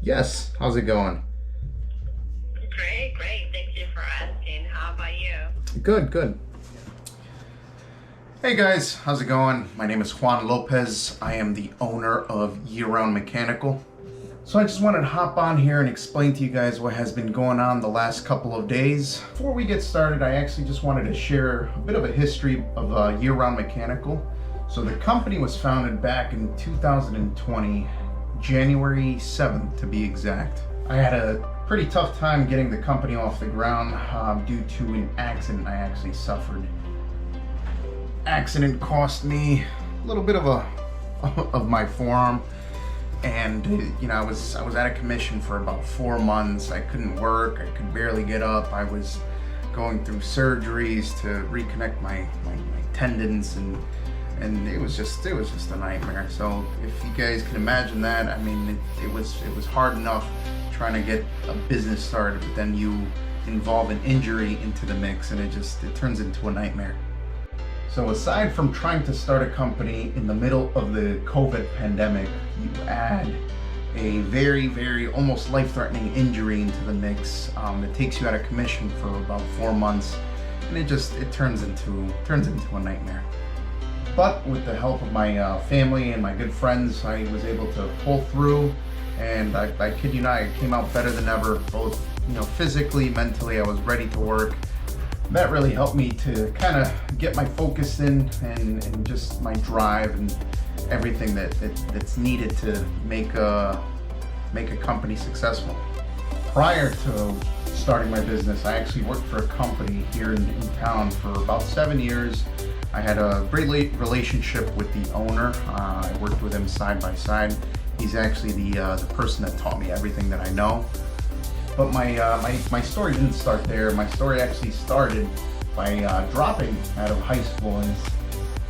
Yes, how's it going? Great, great. Thank you for asking. How about you? Good, good. Hey guys, how's it going? My name is Juan Lopez. I am the owner of YRM Mechanical. So I just wanted to hop on here and explain to you guys what has been going on the last couple of days. Before we get started, I actually just wanted to share a bit of a history of YRM Mechanical. So the company was founded back in 2020, January 7th to be exact. I had a pretty tough time getting the company off the ground due to an accident I actually suffered. Accident cost me a little bit of my forearm, and I was out of commission for about 4 months. I couldn't work, I could barely get up. I was going through surgeries to reconnect my tendons, and it was just a nightmare. So if you guys can imagine that, I mean, it was hard enough trying to get a business started, but then you involve an injury into the mix, and it turns into a nightmare. So aside from trying to start a company in the middle of the COVID pandemic, you add a very, very almost life-threatening injury into the mix. It takes you out of commission for about 4 months, and it turns into a nightmare. But with the help of my family and my good friends, I was able to pull through, and I kid you not, I came out better than ever, both physically, mentally. I was ready to work. That really helped me to kind of get my focus in and just my drive and everything that's needed to make a company successful. Prior to starting my business, I actually worked for a company here in town for about 7 years. I had a great relationship with the owner. I worked with him side by side. He's actually the person that taught me everything that I know. But my story didn't start there. My story actually started by dropping out of high school.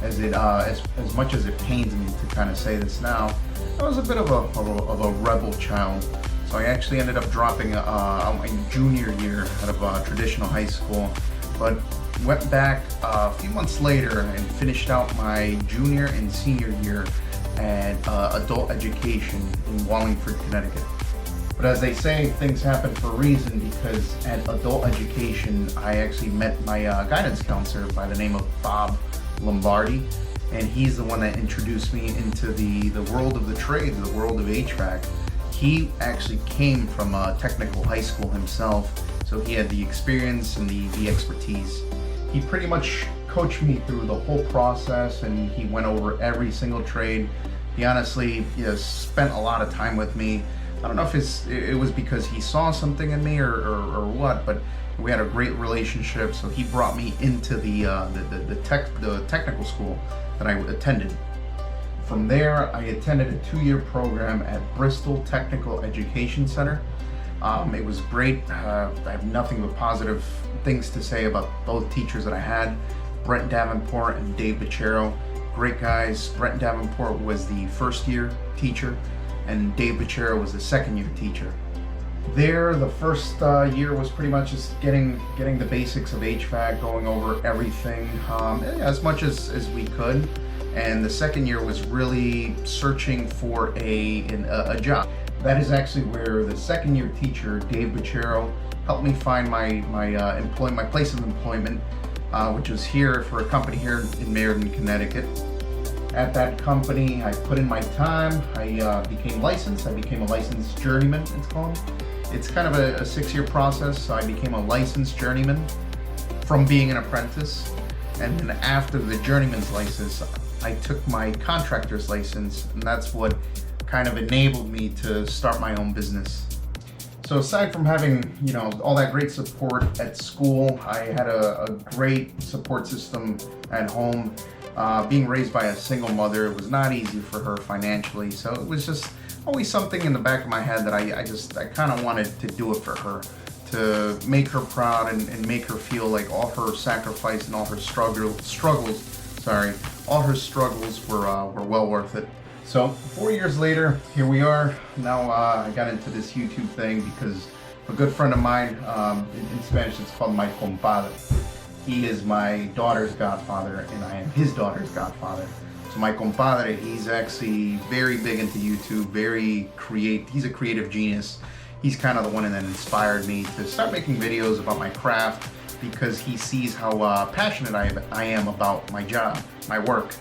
As much as it pains me to kind of say this now, I was a bit of a rebel child. So I actually ended up dropping my junior year out of traditional high school, but went back a few months later and finished out my junior and senior year at adult education in Wallingford, Connecticut. But as they say, things happen for a reason, because at adult education, I actually met my guidance counselor by the name of Bob Lombardi, and he's the one that introduced me into the world of the trades, the world of HVAC. He actually came from a technical high school himself, so he had the experience and the expertise. He pretty much coached me through the whole process, and he went over every single trade. He honestly spent a lot of time with me. I don't know if it was because he saw something in me or what, but we had a great relationship. So he brought me into the technical school that I attended. From there, I attended a 2-year program at Bristol Technical Education Center. It was great. I have nothing but positive things to say about both teachers that I had, Brent Davenport and Dave Bachero. Great guys. Brent Davenport was the first-year teacher, and Dave Bachero was the second-year teacher. There, the first year was pretty much just getting the basics of HVAC, going over everything as much as we could. And the second year was really searching for a job. That is actually where the second-year teacher, Dave Bachero, helped me find my place of employment, which was here for a company here in Meriden, Connecticut. At that company, I put in my time. I became licensed. I became a licensed journeyman, it's called. It's kind of a 6-year process, so I became a licensed journeyman from being an apprentice. And then after the journeyman's license, I took my contractor's license, and that's what kind of enabled me to start my own business. So aside from having, all that great support at school, I had a great support system at home. Being raised by a single mother, it was not easy for her financially, so it was just always something in the back of my head that I kind of wanted to do it for her, to make her proud and make her feel like all her sacrifice and all her all her struggles were well worth it. So 4 years later, here we are. Now I got into this YouTube thing because a good friend of mine, in Spanish it's called my compadre. He is my daughter's godfather, and I am his daughter's godfather. So So my compadre, he's actually very big into YouTube, he's a creative genius. He's kind of the one that inspired me to start making videos about my craft, because he sees how passionate I am about my job, my work,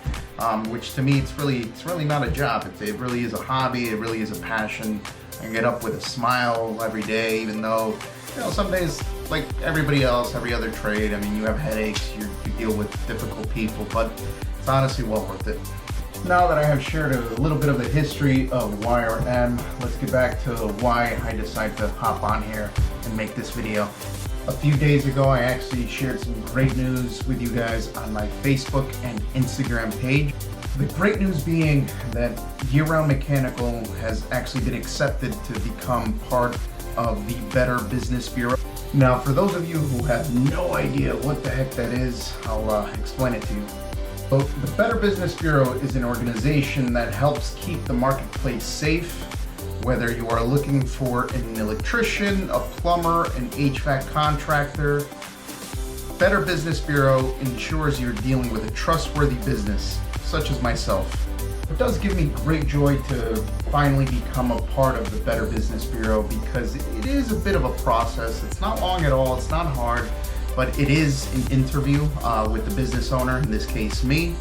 which to me it's really not a job. It really is a hobby. It really is a passion. I get up with a smile every day, even though, you know, some days, like everybody else, every other trade, I mean, you have headaches, you deal with difficult people, but it's honestly well worth it. Now that I have shared a little bit of the history of YRM, let's get back to why I decided to hop on here and make this video. A few days ago, I actually shared some great news with you guys on my Facebook and Instagram page. The great news being that YRM Mechanical has actually been accepted to become part of the Better Business Bureau. Now, for those of you who have no idea what the heck that is, I'll explain it to you. So, the Better Business Bureau is an organization that helps keep the marketplace safe. Whether you are looking for an electrician, a plumber, an HVAC contractor, Better Business Bureau ensures you're dealing with a trustworthy business, such as myself. It does give me great joy to finally become a part of the Better Business Bureau, because it is a bit of a process. It's not long at all, it's not hard, but it is an interview with the business owner, in this case me,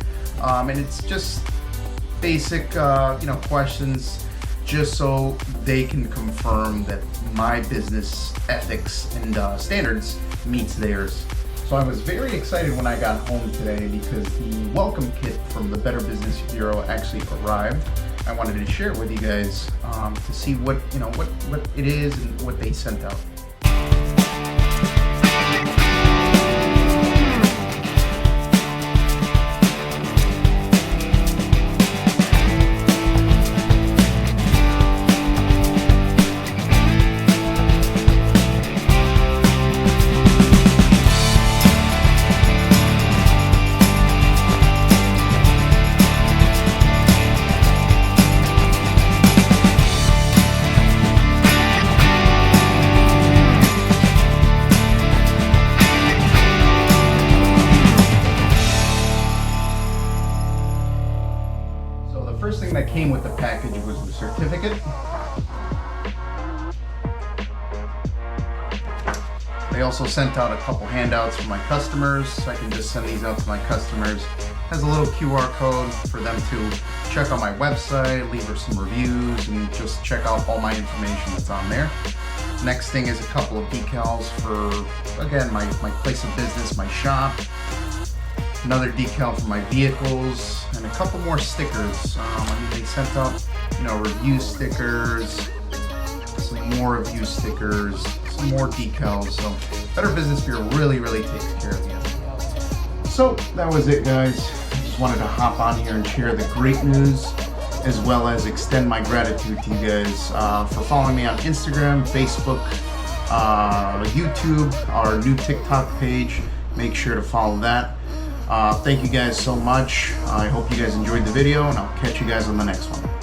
and it's just basic questions, just so they can confirm that my business ethics and standards meets theirs. So I was very excited when I got home today, because the welcome kit from the Better Business Bureau actually arrived. I wanted to share it with you guys to see what it is and what they sent out. First thing that came with the package was the certificate. They also sent out a couple handouts for my customers, so I can just send these out to my customers. It has a little QR code for them to check out my website, leave her some reviews, and just check out all my information that's on there. Next thing is a couple of decals for, again, my place of business, my shop. Another decal for my vehicles, and a couple more stickers. They sent out, review stickers, some more review stickers, some more decals. So Better Business Bureau really takes care of you. So that was it, guys. I just wanted to hop on here and share the great news, as well as extend my gratitude to you guys for following me on Instagram, Facebook, YouTube, our new TikTok page. Make sure to follow that. Thank you guys so much. I hope you guys enjoyed the video, and I'll catch you guys on the next one.